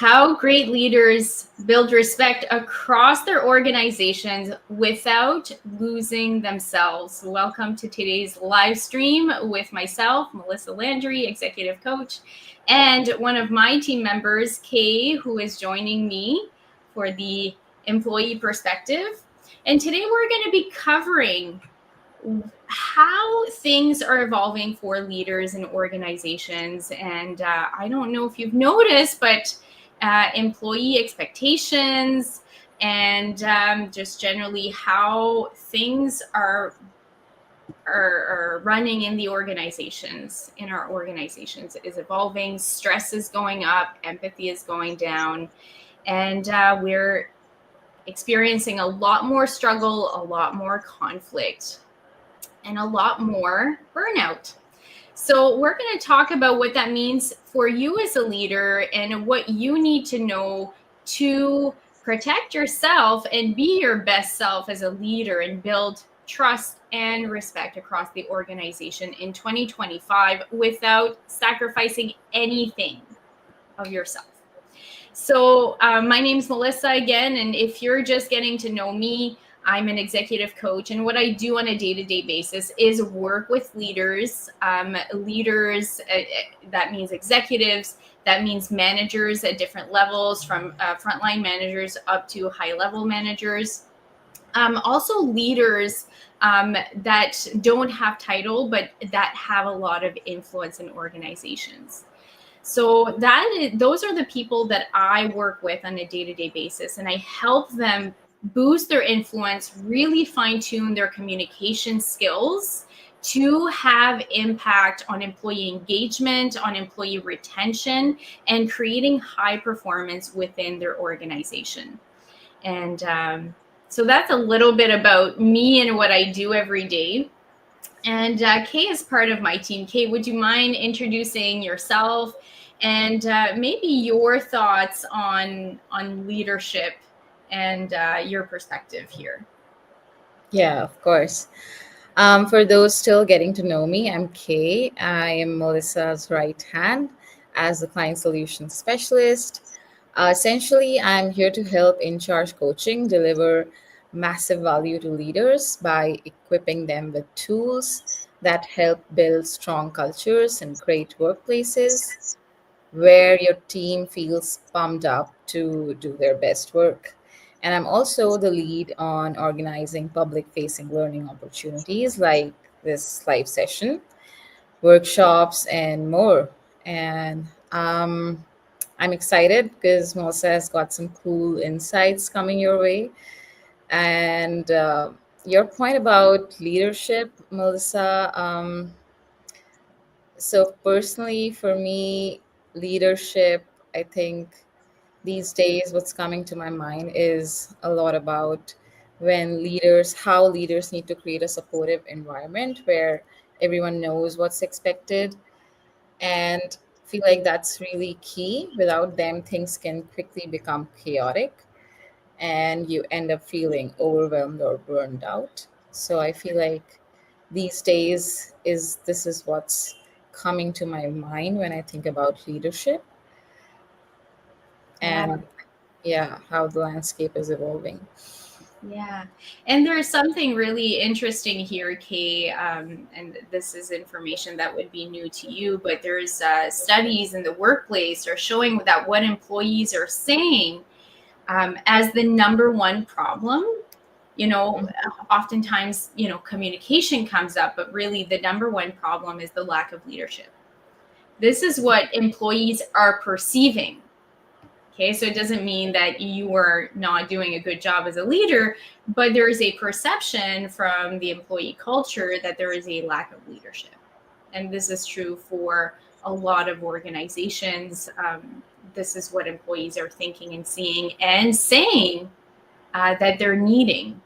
how great leaders build respect across their organizations without losing themselves. Welcome to today's live stream with myself, Melissa Landry, executive coach, and one of my team members, Kay, who is joining me for the employee perspective. And today we're going to be covering how things are evolving for leaders and organizations. And I don't know if you've noticed, but employee expectations and just generally how things are running in the organizations, in our organizations, is evolving. Stress is going up, empathy is going down, and we're experiencing a lot more struggle, a lot more conflict, and a lot more burnout. So we're going to talk about what that means for you as a leader and what you need to know to protect yourself and be your best self as a leader and build trust and respect across the organization in 2025 without sacrificing anything of yourself. So my name's Melissa again, and if you're just getting to know me, I'm an executive coach, and what I do on a day-to-day basis is work with leaders. That means executives, that means managers at different levels, from frontline managers up to high-level managers. Also leaders that don't have title, but that have a lot of influence in organizations. So those are the people that I work with on a day-to-day basis, and I help them boost their influence, really fine-tune their communication skills to have impact on employee engagement, on employee retention, and creating high performance within their organization. And so that's a little bit about me and what I do every day. And Kay is part of my team. Kay, would you mind introducing yourself and maybe your thoughts on leadership and your perspective here? Yeah, of course. For those still getting to know me, I'm Kay. I am Melissa's right hand as the client solutions specialist. Essentially, I'm here to help in charge coaching deliver massive value to leaders by equipping them with tools that help build strong cultures and great workplaces where your team feels pumped up to do their best work. And I'm also the lead on organizing public facing learning opportunities like this live session, workshops, and more. And I'm excited because Melissa has got some cool insights coming your way. And your point about leadership, Melissa, so personally, for me, leadership, I think these days what's coming to my mind is a lot about how leaders need to create a supportive environment where everyone knows what's expected, and feel like that's really key. Without them, things can quickly become chaotic and you end up feeling overwhelmed or burned out. So I feel like these days is this is what's coming to my mind when I think about leadership Yeah. and yeah, how the landscape is evolving. Yeah. And there's something really interesting here, Kay, and this is information that would be new to you, but there's studies in the workplace are showing that what employees are saying as the number one problem, oftentimes, communication comes up, but really the number one problem is the lack of leadership. This is what employees are perceiving. Okay, so it doesn't mean that you are not doing a good job as a leader, but there is a perception from the employee culture that there is a lack of leadership. And this is true for a lot of organizations. This is what employees are thinking and seeing and saying that they're needing.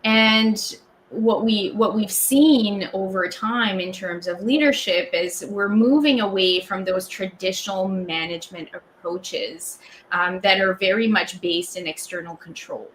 And what we've seen over time in terms of leadership is we're moving away from those traditional management approaches that are very much based in external control.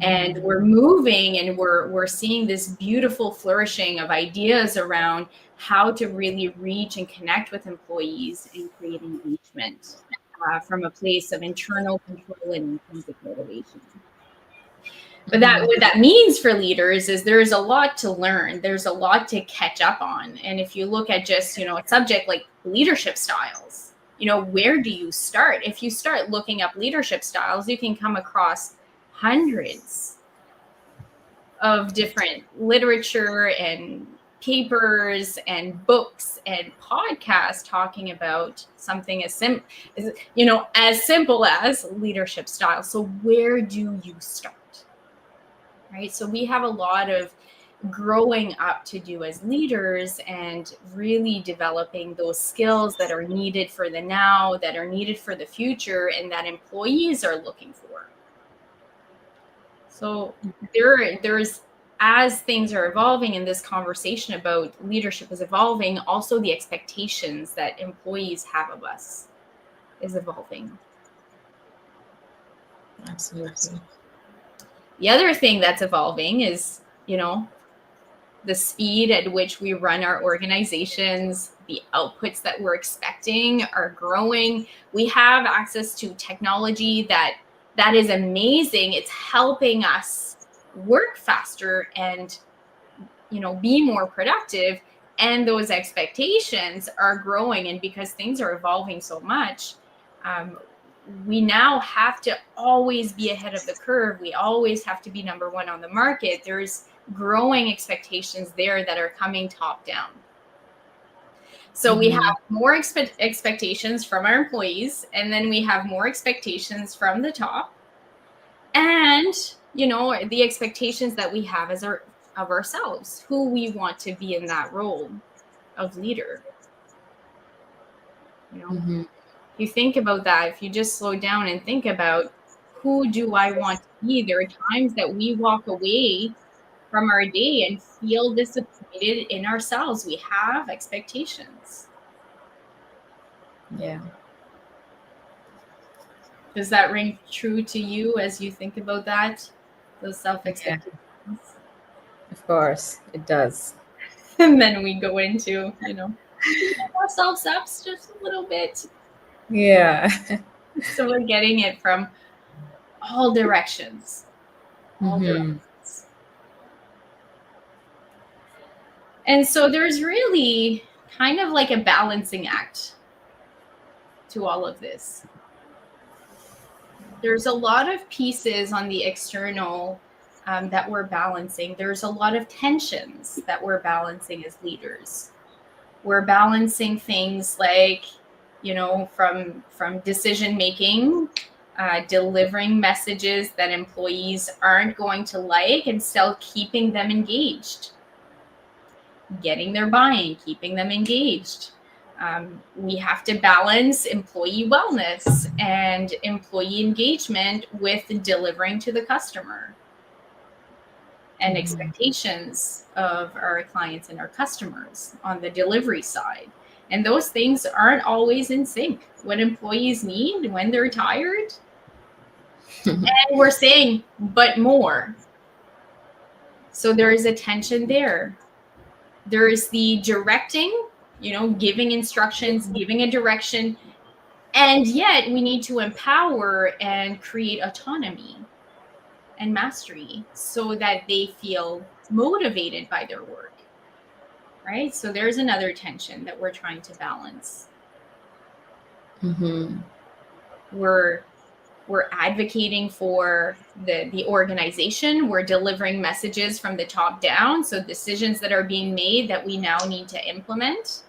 and Mhm. we're moving, and we're seeing this beautiful flourishing of ideas around how to really reach and connect with employees and create engagement from a place of internal control and intrinsic motivation. But that Mhm. what that means for leaders is there's a lot to learn. There's a lot to catch up on. And if you look at just, a subject like leadership styles, where do you start? If you start looking up leadership styles, you can come across hundreds of different literature and papers and books and podcasts talking about something as simple as leadership style. So where do you start? Right? So we have a lot of growing up to do as leaders and really developing those skills that are needed for the now, that are needed for the future, and that employees are looking for. So there's as things are evolving in this conversation about leadership is evolving, also the expectations that employees have of us is evolving. Absolutely. The other thing that's evolving is, the speed at which we run our organizations, the outputs that we're expecting are growing. We have access to technology that is amazing. It's helping us work faster and be more productive, and those expectations are growing. And because things are evolving so much, we now have to always be ahead of the curve. We always have to be number one on the market. There's growing expectations there that are coming top down. So we have Mhm. more expectations from our employees, and then we have more expectations from the top, and the expectations that we have of ourselves, who we want to be in that role of leader. Mhm. If you think about that, if you just slow down and think about, who do I want to be? There are times that we walk away from our day and feel disappointed in ourselves. We have expectations. Yeah. Does that ring true to you as you think about that? Those self Yeah. expectations. Of course, it does. And then we go into, beat ourselves up just a little bit. Yeah. So we're getting it from all directions. All Mhm. directions. And so there's really kind of like a balancing act to all of this. There's a lot of pieces on the external that we're balancing. There's a lot of tensions that we're balancing as leaders. We're balancing things like, from decision making, delivering messages that employees aren't going to like and still keeping them engaged, getting their buy-in, keeping them engaged. We have to balance employee wellness and employee engagement with delivering to the customer and Mhm. expectations of our clients and our customers on the delivery side. And those things aren't always in sync. What employees need when they're tired, and we're saying, but more. So there is a tension there. There is the directing, giving instructions, giving a direction, and yet we need to empower and create autonomy and mastery so that they feel motivated by their work. Right? So there's another tension that we're trying to balance. Mhm. We're we're advocating for the organization. We're delivering messages from the top down, so decisions that are being made that we now need to implement.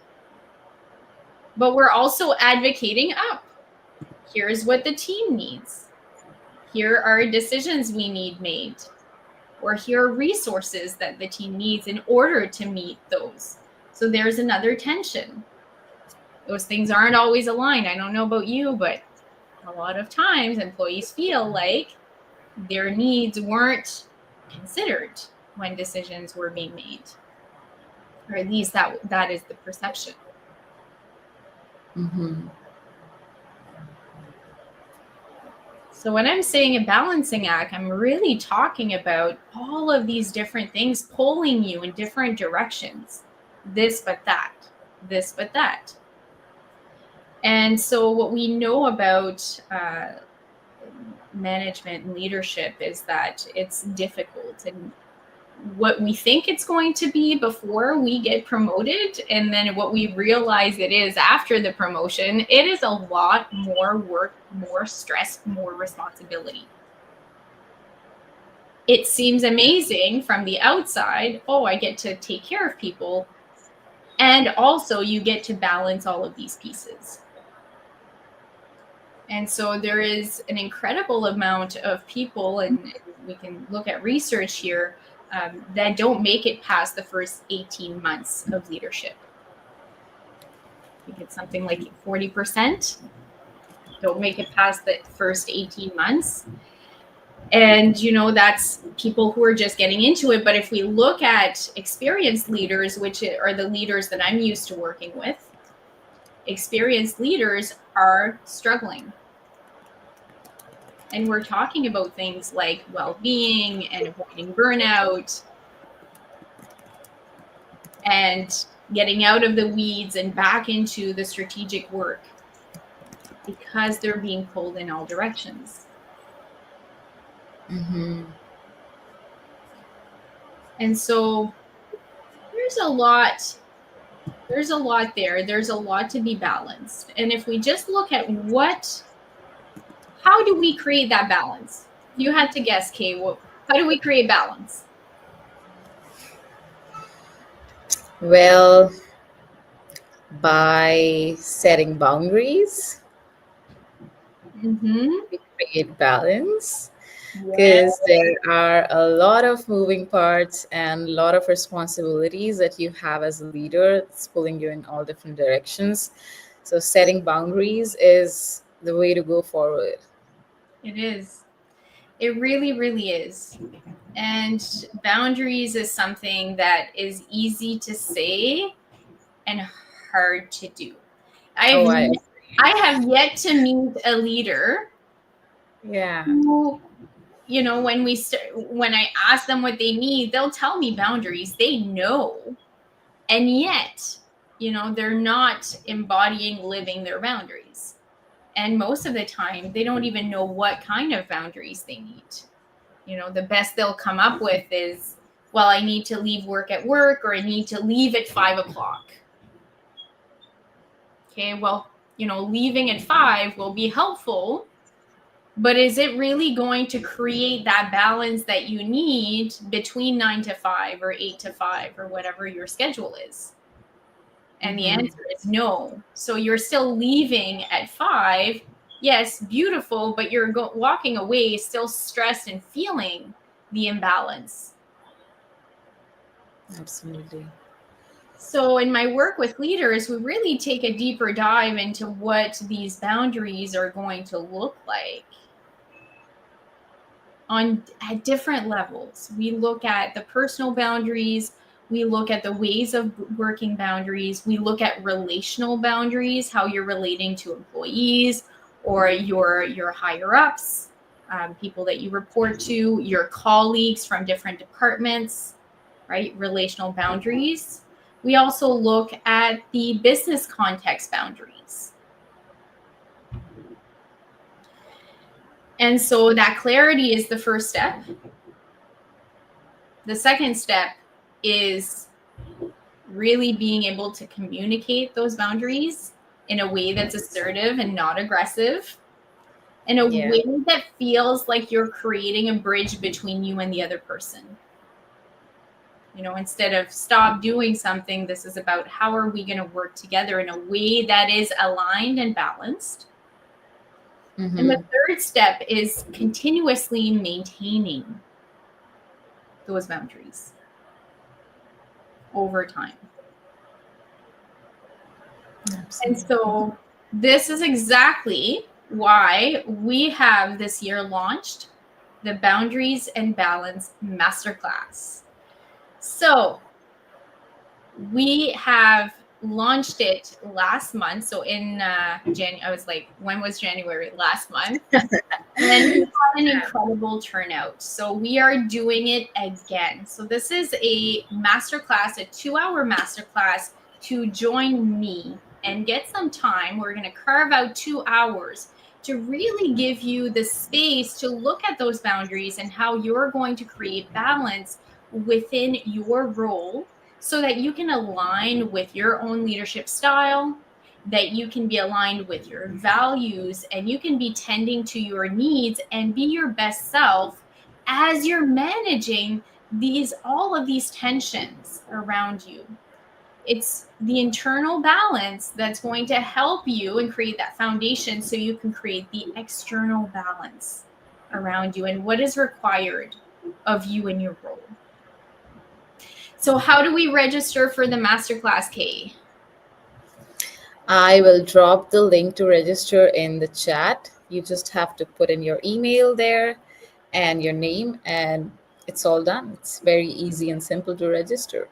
But we're also advocating up. Here's what the team needs. Here are decisions we need made, or here are resources that the team needs in order to meet those. So there's another tension. Those things aren't always aligned. I don't know about you, but a lot of times employees feel like their needs weren't considered when decisions were being made, or at least that is the perception. Mhm. So when I'm saying a balancing act, I'm really talking about all of these different things pulling you in different directions. This, but that. This, but that. And so what we know about management and leadership is that it's difficult, and what we think it's going to be before we get promoted, and then what we realize it is after the promotion, it is a lot more work, more stress, more responsibility. It seems amazing from the outside. Oh, I get to take care of people. And also you get to balance all of these pieces. And so there is an incredible amount of people, and we can look at research here, that don't make it past the first 18 months of leadership. I think it's something like 40% don't make it past the first 18 months. And, that's people who are just getting into it. But if we look at experienced leaders, which are the leaders that I'm used to working with, experienced leaders are struggling. And we're talking about things like well-being and avoiding burnout and getting out of the weeds and back into the strategic work, because they're being pulled in all directions. Mm-hmm. And so there's a lot there. There's a lot to be balanced. And if we just look at how do we create that balance? If you had to guess, Kay, how do we create balance? Well, by setting boundaries, Mm-hmm. we create balance, Yeah. because there are a lot of moving parts and a lot of responsibilities that you have as a leader. It's pulling you in all different directions. So setting boundaries is the way to go forward. It is. It really, really is. And boundaries is something that is easy to say and hard to do. Oh, I I have yet to meet a leader yeah. who, when I ask them what they need, they'll tell me boundaries. They know, and yet, they're not embodying living their boundaries. And most of the time, they don't even know what kind of boundaries they need. The best they'll come up with is, well, I need to leave work at work, or I need to leave at 5 o'clock. Okay, well, leaving at 5 will be helpful, but is it really going to create that balance that you need between 9 to 5 or 8 to 5 or whatever your schedule is? And the answer is no. So you're still leaving at 5. Yes, beautiful, but you're walking away still stressed and feeling the imbalance. Absolutely. So in my work with leaders, we really take a deeper dive into what these boundaries are going to look like at different levels. We look at the personal boundaries, we look at the ways of working boundaries, we look at relational boundaries, how you're relating to employees or your higher ups, people that you report to, your colleagues from different departments, right? Relational boundaries. We also look at the business context boundaries. And so that clarity is the first step. The second step is really being able to communicate those boundaries in a way that's assertive and not aggressive, in a way that feels like you're creating a bridge between you and the other person. Instead of stop doing something, this is about how are we going to work together in a way that is aligned and balanced. Mm-hmm. And the third step is continuously maintaining those boundaries over time. Absolutely. And so this is exactly why we have this year launched the Boundaries and Balance Masterclass. So we have launched it last month. So in January, I was like, when was January? Last month. And we had an incredible turnout. So we are doing it again. So this is a masterclass, a 2-hour masterclass to join me and get some time. We're going to carve out 2 hours to really give you the space to look at those boundaries and how you're going to create balance within your role so that you can align with your own leadership style, that you can be aligned with your values, and you can be tending to your needs and be your best self as you're managing all of these tensions around you. It's the internal balance that's going to help you and create that foundation so you can create the external balance around you and what is required of you in your role. So how do we register for the masterclass, Kay? I will drop the link to register in the chat. You just have to put in your email there and your name, and it's all done. It's very easy and simple to register.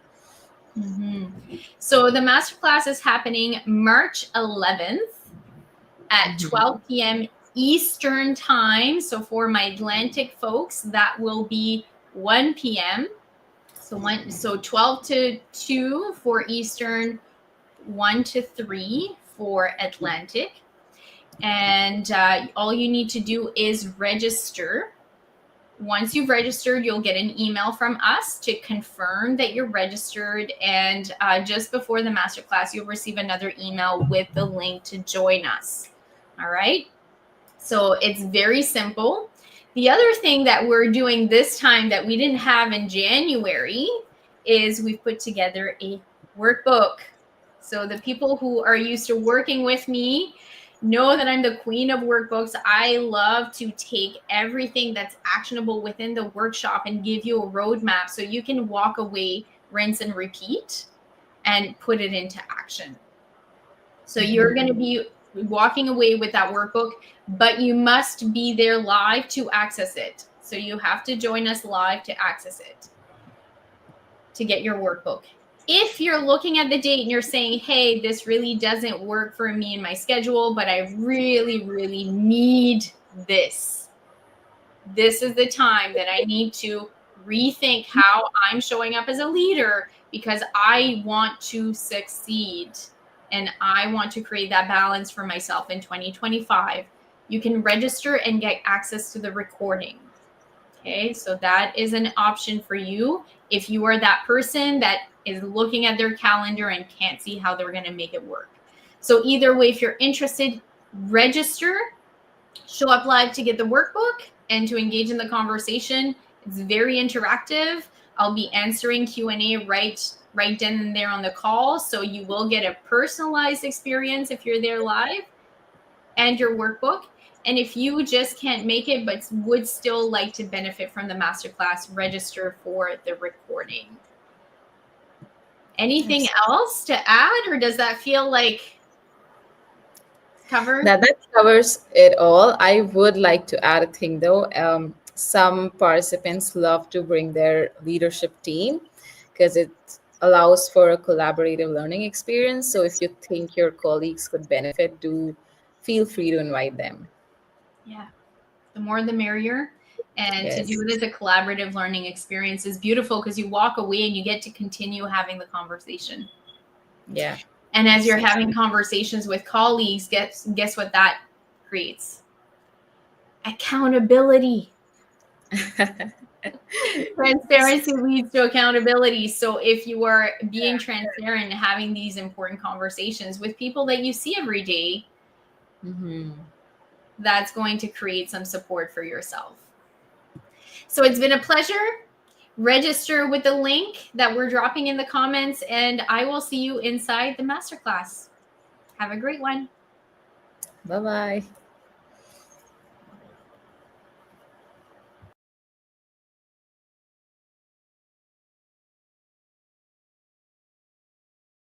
So the masterclass is happening March 11th at 12 p.m. Eastern time. So for my Atlantic folks, that will be 1 p.m. So 12 to 2 for Eastern, 1 to 3 for Atlantic. And all you need to do is register. Once you've registered, you'll get an email from us to confirm that you're registered. And just before the masterclass, you'll receive another email with the link to join us. All right. So it's very simple. The other thing that we're doing this time that we didn't have in January is we've put together a workbook. So the people who are used to working with me know that I'm the queen of workbooks. I love to take everything that's actionable within the workshop and give you a roadmap so you can walk away, rinse and repeat, and put it into action. So you're going to be walking away with that workbook, but you must be there live to access it. So you have to join us live to access it, to get your workbook. If you're looking at the date and you're saying, hey, this really doesn't work for me in my schedule, but I really, really need this. This is the time that I need to rethink how I'm showing up as a leader because I want to succeed and I want to create that balance for myself in 2025. You can register and get access to the recording. Okay, so that is an option for you if you are that person that is looking at their calendar and can't see how they're going to make it work. So either way, if you're interested, register, show up live to get the workbook and to engage in the conversation. It's very interactive. I'll be answering Q&A right then and there on the call. So you will get a personalized experience if you're there live and your workbook. And if you just can't make it, but would still like to benefit from the masterclass, register for the recording. Anything else to add, or does that feel like covered? That covers it all. I would like to add a thing though. Some participants love to bring their leadership team because it allows for a collaborative learning experience. So if you think your colleagues could benefit, do feel free to invite them. Yeah, the more the merrier. And Yes. to do it as a collaborative learning experience is beautiful because you walk away and you get to continue having the conversation. Yeah. And as you're having conversations with colleagues, guess what that creates? Accountability. Transparency leads to accountability. So if you are being transparent and having these important conversations with people that you see every day, that's going to create some support for yourself. So it's been a pleasure. Register with the link that we're dropping in the comments, and I will see you inside the masterclass. Have a great one. Bye-bye.